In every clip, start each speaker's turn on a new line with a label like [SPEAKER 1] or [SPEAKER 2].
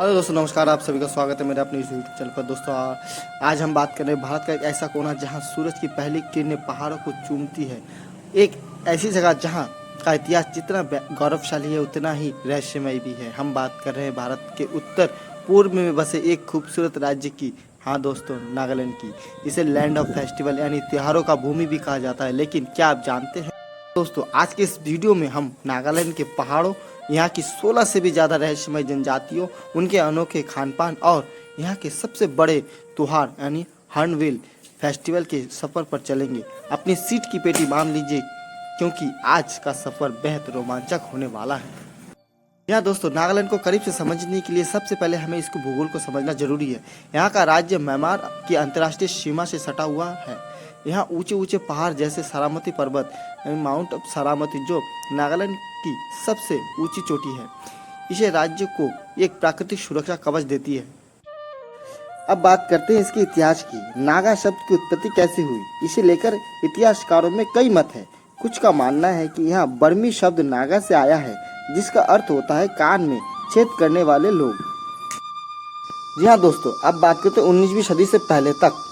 [SPEAKER 1] Hello दोस्तों, नमस्कार। आप सभी का स्वागत है मेरे अपने इस यूट्यूब चैनल पर। दोस्तों आज हम बात कर रहे हैं भारत का एक ऐसा कोना जहां सूरज की पहली किरणें पहाड़ों को चूमती है। एक ऐसी जगह जहां का इतिहास जितना गौरवशाली है उतना ही रहस्यमय भी है। हम बात कर रहे हैं भारत के उत्तर पूर्व में बसे एक खूबसूरत राज्य की। हाँ दोस्तों, नागालैंड की। इसे लैंड ऑफ फेस्टिवल यानी त्योहारों का भूमि भी कहा जाता है। लेकिन क्या आप जानते हैं दोस्तों, आज के इस वीडियो में हम नागालैंड के पहाड़ों, यहाँ की 16 से भी ज़्यादा रहस्यमय जनजातियों, उनके अनोखे खान-पान और यहाँ के सबसे बड़े त्योहार यानी हॉर्नबिल फेस्टिवल के सफ़र पर चलेंगे। अपनी सीट की पेटी बांध लीजिए क्योंकि आज का सफ़र बेहद रोमांचक होने वाला है। यहाँ दोस्तों, नागालैंड को करीब से समझने के लिए सबसे पहले हमें इसको भूगोल को समझना जरूरी है। यहाँ का राज्य म्यांमार की अंतर्राष्ट्रीय सीमा से सटा हुआ है। यहाँ ऊंचे ऊंचे पहाड़ जैसे सारामती पर्वत माउंट सारामती जो नागालैंड की सबसे ऊंची चोटी है, इसे राज्य को एक प्राकृतिक सुरक्षा कवच देती है। अब बात करते हैं इसके इतिहास की। नागा शब्द की उत्पत्ति कैसे हुई, इसे लेकर इतिहासकारों में कई मत है। कुछ का मानना है कि यहाँ बर्मी शब्द नागा से आया है, जिसका अर्थ होता है कान में छेद करने वाले लोग। जी हाँ दोस्तों, अब बात करते हैं 19वीं सदी से पहले तक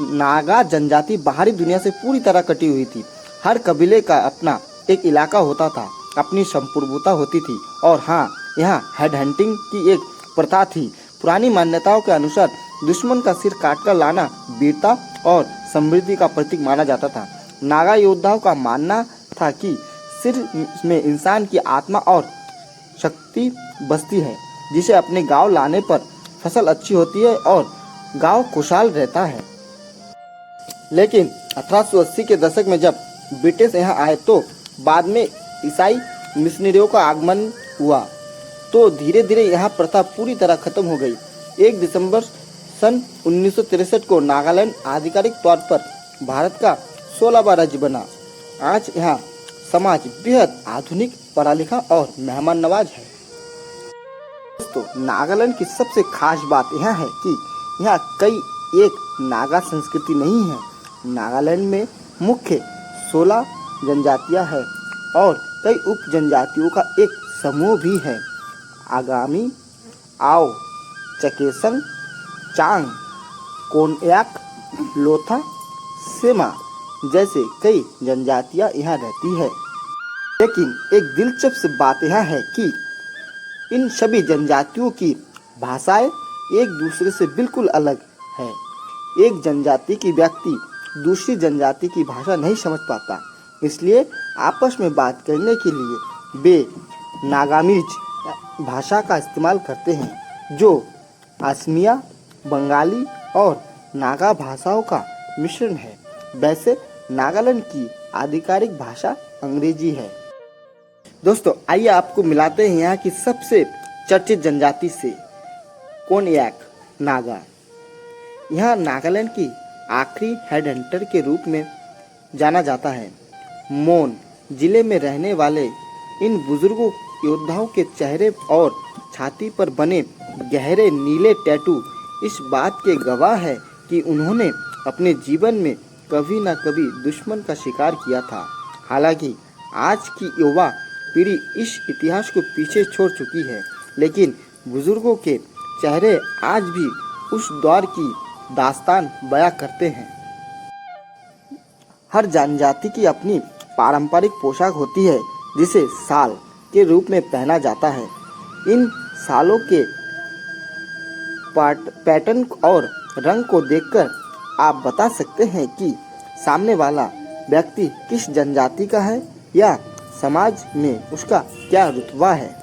[SPEAKER 1] नागा जनजाति बाहरी दुनिया से पूरी तरह कटी हुई थी। हर कबीले का अपना एक इलाका होता था, अपनी संप्रभुता होती थी और हाँ, यहाँ हेड हंटिंग की एक प्रथा थी। पुरानी मान्यताओं के अनुसार दुश्मन का सिर काटकर लाना वीरता और समृद्धि का प्रतीक माना जाता था। नागा योद्धाओं का मानना था कि सिर में इंसान की आत्मा और शक्ति बसती है, जिसे अपने गांव लाने पर फसल अच्छी होती है और गांव खुशहाल रहता है। लेकिन 1880 के दशक में जब ब्रिटिश यहाँ आए तो बाद में ईसाई मिशनरियों का आगमन हुआ तो धीरे धीरे यहाँ प्रथा पूरी तरह खत्म हो गई। 1 दिसंबर सन 1963 को नागालैंड आधिकारिक तौर पर भारत का 16वां राज्य बना। आज यहाँ समाज बेहद आधुनिक, पढ़ा लिखा और मेहमान नवाज है। दोस्तों, नागालैंड की सबसे खास बात यह है कि यहाँ कई एक नागा संस्कृति नहीं है। नागालैंड में मुख्य 16 जनजातियां हैं और कई उप जनजातियों का एक समूह भी है। आगामी, आओ, चकेसंग, चांग, कोनयाक, लोथा, सेमा जैसे कई जनजातियां यहाँ रहती है। लेकिन एक दिलचस्प बात यह है कि इन सभी जनजातियों की भाषाएं एक दूसरे से बिल्कुल अलग है। एक जनजाति की व्यक्ति दूसरी जनजाति की भाषा नहीं समझ पाता, इसलिए आपस में बात करने के लिए वे नागामीज भाषा का इस्तेमाल करते हैं, जो असमिया, बंगाली और नागा भाषाओं का मिश्रण है। वैसे नागालैंड की आधिकारिक भाषा अंग्रेजी है। दोस्तों, आइए आपको मिलाते हैं यहाँ की सबसे चर्चित जनजाति से, कोनयाक नागा। यहाँ नागालैंड की आखिरी हेड हंटर के रूप में जाना जाता है। मोन जिले में रहने वाले इन बुजुर्गों योद्धाओं के चेहरे और छाती पर बने गहरे नीले टैटू इस बात के गवाह है कि उन्होंने अपने जीवन में कभी न कभी दुश्मन का शिकार किया था। हालांकि आज की युवा पीढ़ी इस इतिहास को पीछे छोड़ चुकी है, लेकिन बुजुर्गों के चेहरे आज भी उस दौर की दास्तान बयां करते हैं। हर जनजाति की अपनी पारंपरिक पोशाक होती है, जिसे साल के रूप में पहना जाता है। इन सालों के पैटर्न और रंग को देखकर आप बता सकते हैं कि सामने वाला व्यक्ति किस जनजाति का है या समाज में उसका क्या रुतबा है।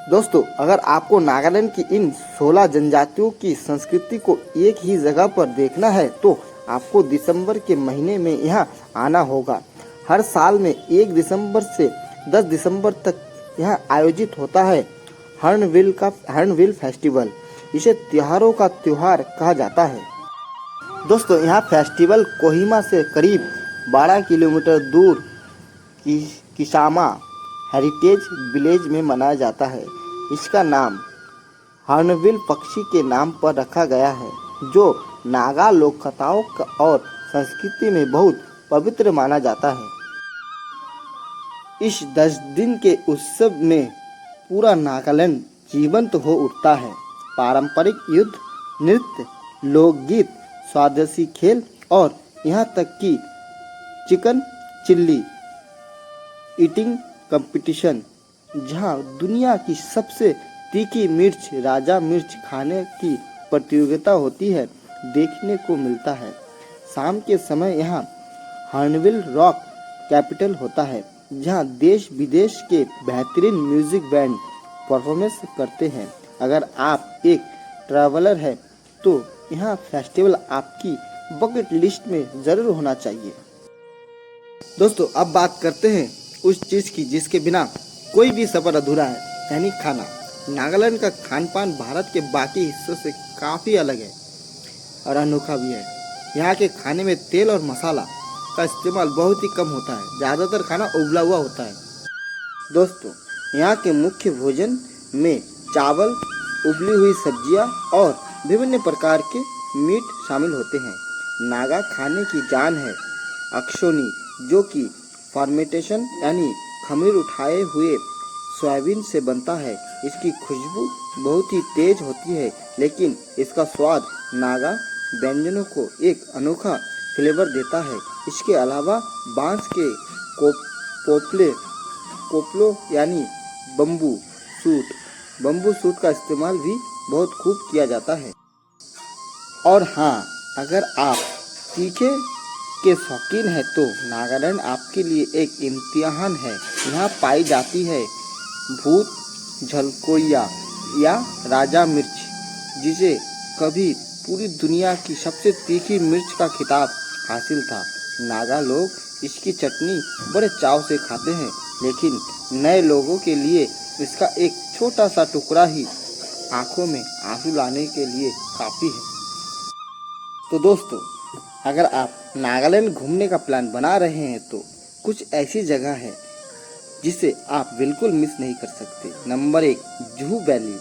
[SPEAKER 1] दोस्तों, अगर आपको नागालैंड की इन 16 जनजातियों की संस्कृति को एक ही जगह पर देखना है तो आपको दिसंबर के महीने में यहाँ आना होगा। हर साल में 1 दिसंबर से 10 दिसंबर तक यहाँ आयोजित होता है हॉर्नबिल फेस्टिवल। इसे त्योहारों का त्योहार कहा जाता है। दोस्तों, यहाँ फेस्टिवल कोहिमा से करीब 12 किलोमीटर दूर किसामा हेरिटेज विलेज में मनाया जाता है। इसका नाम हॉर्नबिल पक्षी के नाम पर रखा गया है, जो नागा लोक कथाओं और संस्कृति में बहुत पवित्र माना जाता है। इस 10 दिन के उत्सव में पूरा नागालैंड जीवंत हो उठता है। पारंपरिक युद्ध, नृत्य, लोकगीत, स्वदेशी खेल और यहाँ तक कि चिकन चिल्ली ईटिंग कंपटीशन, जहाँ दुनिया की सबसे तीखी मिर्च राजा मिर्च खाने की प्रतियोगिता होती है, देखने को मिलता है। शाम के समय यहाँ हॉर्नबिल रॉक कैपिटल होता है, जहाँ देश विदेश के बेहतरीन म्यूजिक बैंड परफॉर्मेंस करते हैं। अगर आप एक ट्रैवलर हैं तो यहाँ फेस्टिवल आपकी बकेट लिस्ट में ज़रूर होना चाहिए। दोस्तों, अब बात करते हैं उस चीज़ की जिसके बिना कोई भी सफ़र अधूरा है, यानी खाना। नागालैंड का खान पान भारत के बाकी हिस्सों से काफ़ी अलग है और अनोखा भी है। यहाँ के खाने में तेल और मसाला का इस्तेमाल बहुत ही कम होता है, ज़्यादातर खाना उबला हुआ होता है। दोस्तों, यहाँ के मुख्य भोजन में चावल, उबली हुई सब्जियाँ और विभिन्न प्रकार के मीट शामिल होते हैं। नागा खाने की जान है अक्सोनी, जो कि फर्मेंटेशन यानी खमीर उठाए हुए सोयाबीन से बनता है। इसकी खुशबू बहुत ही तेज होती है, लेकिन इसका स्वाद नागा व्यंजनों को एक अनोखा फ्लेवर देता है। इसके अलावा बांस के कोपलो यानी बम्बू सूट का इस्तेमाल भी बहुत खूब किया जाता है। और हाँ, अगर आप तीखे के शौकीन हैं तो नागालैंड आपके लिए एक इम्तिहान है। यहाँ पाई जाती है भूत झलकोया या राजा मिर्च, जिसे कभी पूरी दुनिया की सबसे तीखी मिर्च का खिताब हासिल था। नागा लोग इसकी चटनी बड़े चाव से खाते हैं, लेकिन नए लोगों के लिए इसका एक छोटा सा टुकड़ा ही आंखों में आंसू लाने के लिए काफ़ी है। तो दोस्तों, अगर आप नागालैंड घूमने का प्लान बना रहे हैं तो कुछ ऐसी जगह है जिसे आप बिल्कुल मिस नहीं कर सकते। Number 1, Juhu valley.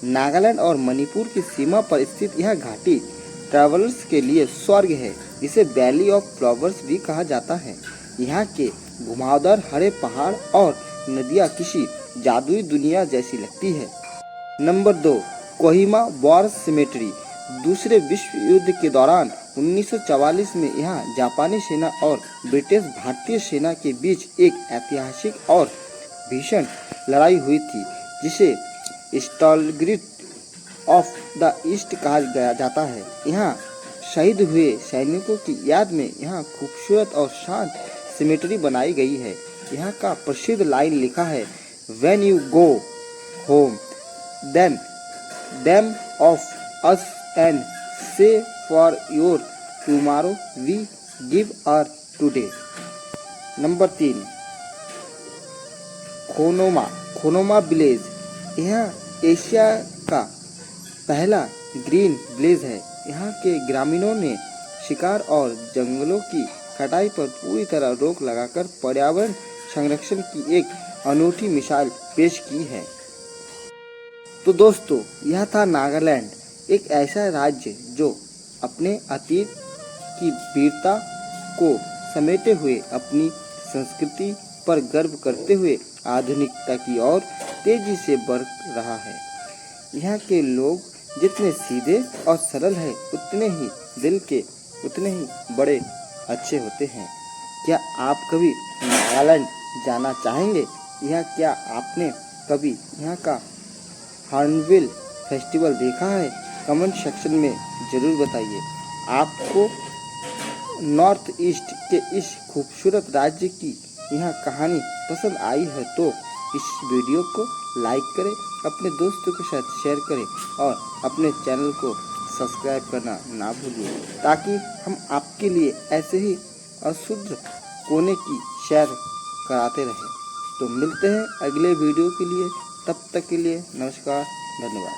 [SPEAKER 1] नागालैंड और मणिपुर की सीमा पर स्थित यह घाटी ट्रैवलर्स के लिए स्वर्ग है। इसे वैली ऑफ फ्लावर्स भी कहा जाता है। यहाँ के घुमावदार हरे पहाड़ और नदियाँ किसी जादुई दुनिया जैसी लगती है। Number 2, Kohima war symmetry. दूसरे विश्व युद्ध के दौरान 1944 में यहाँ जापानी सेना और ब्रिटिश भारतीय सेना के बीच एक ऐतिहासिक और भीषण लड़ाई हुई थी, जिसे स्टालग्रेट ऑफ द ईस्ट कहा जाता है। यहाँ शहीद हुए सैनिकों की याद में यहाँ खूबसूरत और शांत सिमेट्री बनाई गई है। यहाँ का प्रसिद्ध लाइन लिखा है, When you go home, then them of us and say for your tomorrow we give our today। Number 3, Khonoma village. यह एशिया का पहला ग्रीन विलेज है। यहाँ के ग्रामीणों ने शिकार और जंगलों की कटाई पर पूरी तरह रोक लगाकर पर्यावरण संरक्षण की एक अनूठी मिसाल पेश की है। तो दोस्तों, यह था नागालैंड, एक ऐसा राज्य जो अपने अतीत की वीरता को समेटे हुए अपनी संस्कृति पर गर्व करते हुए आधुनिकता की ओर तेजी से बढ़ रहा है। यहाँ के लोग जितने सीधे और सरल हैं, उतने ही दिल के उतने ही बड़े अच्छे होते हैं। क्या आप कभी नागालैंड जाना चाहेंगे? या क्या आपने कभी यहाँ का हॉर्नबिल फेस्टिवल देखा है? कमेंट सेक्शन में ज़रूर बताइए। आपको नॉर्थ ईस्ट के इस खूबसूरत राज्य की यह कहानी पसंद आई है तो इस वीडियो को लाइक करें, अपने दोस्तों के साथ शेयर करें और अपने चैनल को सब्सक्राइब करना ना भूलिए, ताकि हम आपके लिए ऐसे ही अशुद्ध कोने की शेयर कराते रहें। तो मिलते हैं अगले वीडियो के लिए, तब तक के लिए नमस्कार, धन्यवाद।